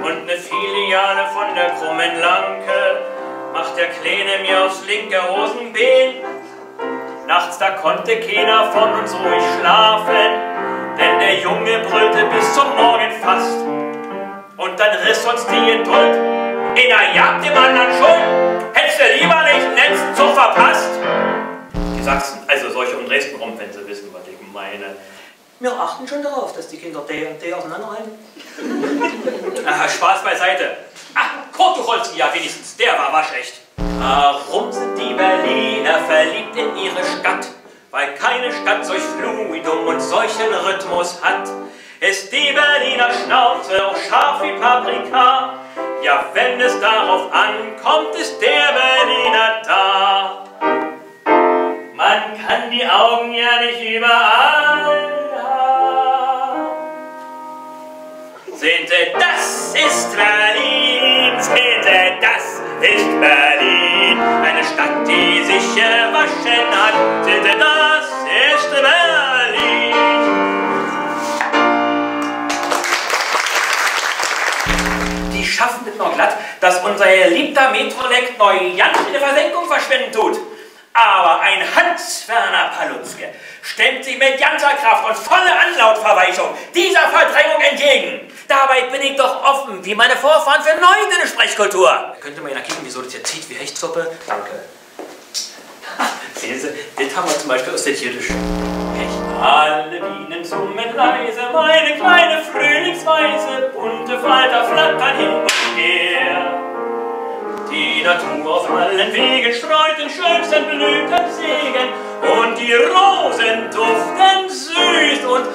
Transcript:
und ne Filiale von der krummen Lanke macht der Kleine mir aufs linke Hosenbein. Nachts da konnte keiner von uns ruhig schlafen, denn der Junge brüllte bis zum Morgen fast. Und dann riss uns die Geduld in der Jagd dem anderen Schuld. Hättest du lieber nicht den letzten Zug verpasst? Die Sachsen, also solche um Dresden rum, wenn sie wissen, was ich meine. Wir achten schon darauf, dass die Kinder D und D auseinanderhalten. Ach, Spaß beiseite. Ach, Kurt Tucholsky, ja wenigstens, der war waschecht. Warum sind die Berliner verliebt in ihre Stadt? Weil keine Stadt solch Fluidum und solchen Rhythmus hat. Ist die Berliner Schnauze auch scharf wie Paprika? Ja, wenn es darauf ankommt, ist der Berliner da. Man kann die Augen ja nicht überall haben. Sehen Sie, das ist Berlin. Sehen Sie, das ist Berlin. Eine Stadt, die sich gewaschen hat. Sehen Sie, das ist Berlin. Die schaffen es noch glatt, dass unser geliebter Metrolekt Neujahr in der Versenkung verschwinden tut. Aber ein Hans-Werner Palutzke stemmt sich mit ganzer Kraft und voller Anlautverweichung dieser Verdrängung entgegen. Dabei bin ich doch offen, wie meine Vorfahren für neue Sprechkultur. Da könnte man ja kicken, wieso das jetzt zieht wie Hechtsuppe. Danke. Sehen Sie, das haben wir zum Beispiel aus der Jiddischen. Alle Bienen summen leise, meine kleine Frühlingsweise, bunte Falter flattern hin und her. Die Natur auf allen Wegen streut den schönsten Blütensegen und die Rosen duften süß und